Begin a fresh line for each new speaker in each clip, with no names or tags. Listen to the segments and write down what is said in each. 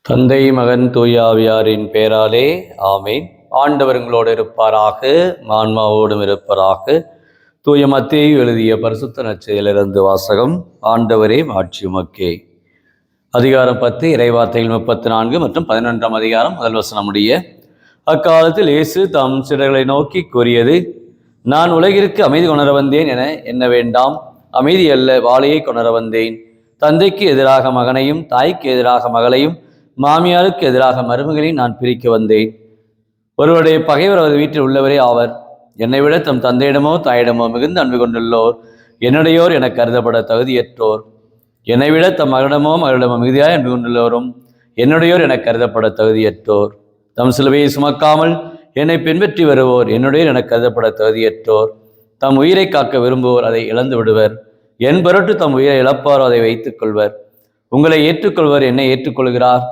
தந்தை மகன் தூயாவியாரின் பேராலே ஆமேன். ஆண்டவர் உங்களோடு இருப்பாராக, ஆன்மாவோடும் இருப்பாராக. தூய மத்தேயு எழுதிய பரிசுத்த நற்செய்தியிலிருந்து வாசகம். ஆண்டவரே மாட்சி உமக்கே. அதிகாரம் 10 இறைவார்த்தைகள் 34 மற்றும் 11ஆம் அதிகாரம் முதல் வசனமுடைய. அக்காலத்தில் இயேசு தம் சீடர்களை நோக்கி கூறியது, நான் உலகிற்கு அமைதி கொணர வந்தேன் என எண்ண வேண்டாம். அமைதி அல்ல, வாளையை கொணர வந்தேன். தந்தைக்கு எதிராக மகனையும் தாய்க்கு எதிராக மகளையும் மாமியாருக்கு எதிராக மருமகளையும் நான் பிரிக்க வந்தேன். ஒருவருடைய பகைவர் அவர் வீட்டில் உள்ளவரே ஆவர். என்னை விட தம் தந்தையிடமோ தாயிடமோ மிகுந்த அன்பு கொண்டுள்ளோர் என்னுடையோர் என கருதப்பட தகுதியற்றோர். என்னை விட தம் மகனிடமோ மகளிடமோ மிகுதியாய் அன்பு கொண்டுள்ளோரும் என்னுடையோர் என கருதப்பட தகுதியற்றோர். தம் சிலுவையை சுமக்காமல் என்னை பின்பற்றி வருவோர் என்னுடையோர் என கருதப்பட தகுதியற்றோர். தம் உயிரை காக்க விரும்புவோர் அதை இழந்து விடுவர். என் பொருட்டு தம் உயிரை இழப்பாரோ அதை வைத்துக் கொள்வர். உங்களை ஏற்றுக்கொள்வர் என்னை ஏற்றுக்கொள்கிறார்.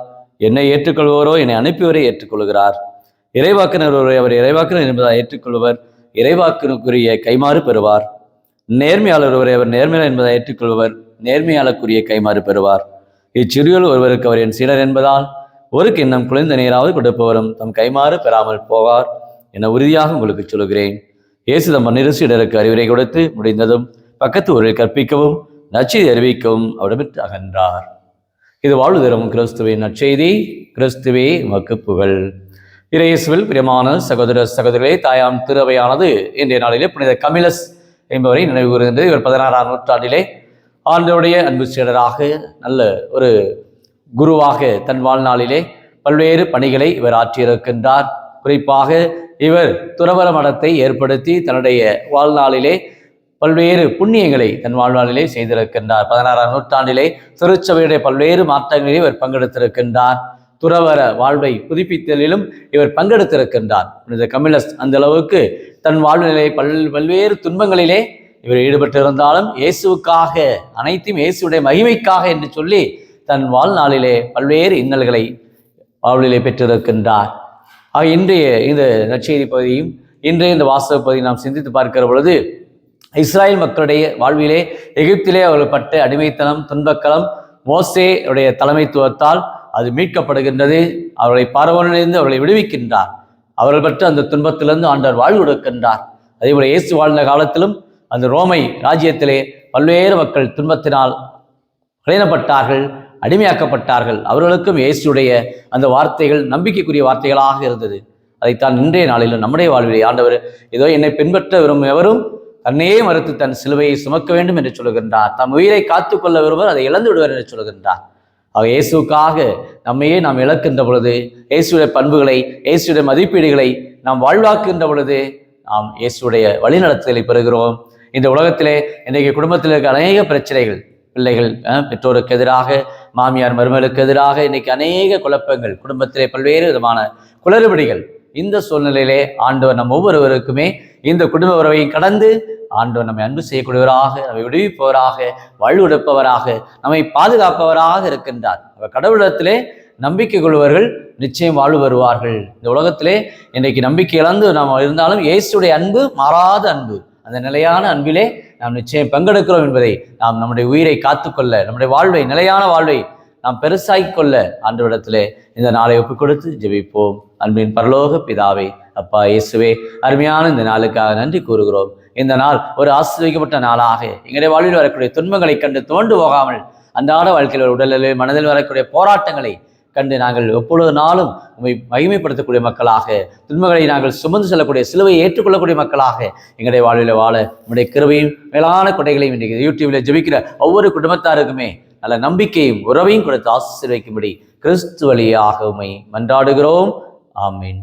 என்னை ஏற்றுக்கொள்வோரோ என்னை அனுப்பியவரை ஏற்றுக்கொள்கிறார். இறைவாக்கினர் ஒருவரை அவர் இறைவாக்கினர் என்பதால் ஏற்றுக்கொள்வர் இறைவாக்கினுக்குரிய கைமாறு பெறுவார். நேர்மையாளர் ஒருவரை அவர் நேர்மையாளர் என்பதை ஏற்றுக்கொள்வர் நேர்மையாளருக்குரிய கைமாறு பெறுவார். இச்சிறியோர் ஒருவருக்கு அவர் என் சீடர் என்பதால் ஒரு கிண்ணம் குளிர்ந்த நீராவது கொடுப்பவரும் தம் கைமாறு பெறாமல் போவார் என உறுதியாக உங்களுக்கு சொல்கிறேன். இயேசு தம் 12 சீடருக்கு அறிவுரை கொடுத்து முடிந்ததும் பக்கத்து ஊரில் கற்பிக்கவும் நற்செய்தி அறிவிக்கவும் அவரிடமிட்டு அகன்றார். இது வாழ்வு தரும் கிறிஸ்துவின் நற்செய்தி. கிறிஸ்துவே உமக்கு புகழ். இயேசுவில் பிரியமான சகோதர சகோதரிகளே, தாயாம் திருவையானது இன்றைய நாளிலே புனித கமிலஸ் என்பவரை நினைவு கூறுகின்றது. இவர் 16ஆம் நூற்றாண்டிலே ஆண்டவருடைய அன்பு சீடராக நல்ல ஒரு குருவாக தன் வாழ்நாளிலே பல்வேறு பணிகளை இவர் ஆற்றியிருக்கின்றார். குறிப்பாக இவர் துறவற மடத்தை ஏற்படுத்தி தன்னுடைய வாழ்நாளிலே பல்வேறு புண்ணியங்களை தன் வாழ்நாளிலே செய்திருக்கின்றார். 16ஆம் நூற்றாண்டிலே திருச்சபையுடைய பல்வேறு மாற்றங்களிலே இவர் பங்கெடுத்திருக்கின்றார். துறவற வாழ்வை புதுப்பித்தலிலும் இவர் பங்கெடுத்திருக்கின்றார். புனித கமிலஸ் அந்த அளவுக்கு தன் வாழ்நிலை பல்வேறு துன்பங்களிலே இவர் ஈடுபட்டிருந்தாலும் இயேசுவுக்காக, அனைத்தும் இயேசுடைய மகிமைக்காக என்று சொல்லி தன் வாழ்நாளிலே பல்வேறு இன்னல்களை வாழ்விலே பெற்றிருக்கின்றார். இன்றைய இந்த நற்செய்தி பகுதியும் இன்றைய இந்த வாசக பகுதியை நாம் சிந்தித்து பார்க்கிற பொழுது, இஸ்ராயல் மக்களுடைய வாழ்விலே எகிப்திலே அவர்கள் பட்ட அடிமைத்தனம், துன்பக்களம் மோசேயுடைய தலைமைத்துவத்தால் அது மீட்கப்படுகின்றது. அவர்களை பார்வோனிலிருந்து அவர்களை விடுவிக்கின்றார். அவர்கள் பற்ற அந்த துன்பத்திலிருந்து ஆண்டவர் வாழ்வு கொடுக்கின்றார். அதேபோல இயேசு வாழ்ந்த காலத்திலும் அந்த ரோமை ராஜ்யத்திலே பல்வேறு மக்கள் துன்பத்தினால் இணைக்கப்பட்டார்கள், அடிமையாக்கப்பட்டார்கள். அவர்களுக்கும் இயேசுடைய அந்த வார்த்தைகள் நம்பிக்கைக்குரிய வார்த்தைகளாக இருந்தது. அதைத்தான் இன்றைய நாளிலும் நம்முடைய வாழ்விலே ஆண்டவர் ஏதோ என்னை பின்பற்ற விரும்பும் எவரும் தன்னையே மறுத்து தன் சிலுவையை சுமக்க வேண்டும் என்று சொல்கின்றார். தம் உயிரை காத்துக்கொள்ள விரும்புவர் அதை இழந்து விடுவர் என்று சொல்கின்றார். ஆக இயேசுக்காக நம்மையே நாம் இழக்கின்ற பொழுது, இயேசுடைய பண்புகளை, இயேசுடைய மதிப்பீடுகளை நாம் வாழ்வாக்குகின்ற பொழுது நாம் இயேசுடைய வழிநடத்துதலை பெறுகிறோம். இந்த உலகத்திலே இன்றைக்கு குடும்பத்தில் இருக்க அநேக பிரச்சனைகள், பிள்ளைகள் பெற்றோருக்கு எதிராக, மாமியார் மருமகளுக்கு எதிராக இன்னைக்கு அநேக குழப்பங்கள், குடும்பத்திலே பல்வேறு விதமான குளறுபடிகள். இந்த சூழ்நிலையிலே ஆண்டவர் நம் ஒவ்வொருவருக்குமே இந்த குடும்ப உறவை கடந்து ஆண்டவர் நம்மை அன்பு செய்யக்கூடியவராக, நம்மை விடுவிப்பவராக, வாழ்வெடுப்பவராக, நம்மை பாதுகாப்பவராக இருக்கின்றார். அவர் கடவுளிடத்திலே நம்பிக்கை கொள்வர்கள் நிச்சயம் வாழ்வு வருவார்கள். இந்த உலகத்திலே இன்றைக்கு நம்பிக்கை இழந்து நாம் இருந்தாலும் இயேசுடைய அன்பு மாறாத அன்பு, அந்த நிலையான அன்பிலே நாம் நிச்சயம் பங்கெடுக்கிறோம் என்பதை நாம் நம்முடைய உயிரை காத்துக்கொள்ள, நம்முடைய வாழ்வை, நிலையான வாழ்வை நாம் பெருசாக்கி கொள்ள ஆண்டவரிடத்திலே இந்த நாளை ஒப்புக் கொடுத்து ஜெபிப்போம். அன்பின் பரலோக பிதாவே, அப்பா இயேசுவே, அருமையான இந்த நாளுக்காக நன்றி கூறுகிறோம். இந்த நாள் ஒரு ஆசீர்வதிக்கப்பட்ட நாளாக எங்களுடைய வாழ்வில் வரக்கூடிய துன்பங்களை கண்டு தோண்டு போகாமல், அன்றாட வாழ்க்கையில் உடலில் மனதில் வரக்கூடிய போராட்டங்களை கண்டு நாங்கள் எப்பொழுது நாளும் உண்மை மகிமைப்படுத்தக்கூடிய மக்களாக, துன்பங்களை நாங்கள் சுமந்து செல்லக்கூடிய, சிலுவையை ஏற்றுக்கொள்ளக்கூடிய மக்களாக எங்களுடைய வாழ்வில் வாழ உங்களுடைய கிருபையும் மேலான கொடைகளையும் இன்றைக்கு யூடியூபில் ஜெபிக்கிற ஒவ்வொரு குடும்பத்தாருக்குமே நல்ல நம்பிக்கையும் உறவையும் கொடுத்து ஆசீர்வதிக்கும்படி கிறிஸ்து வழியாக உம்மை மன்றாடுகிறோம். ஆமீன்.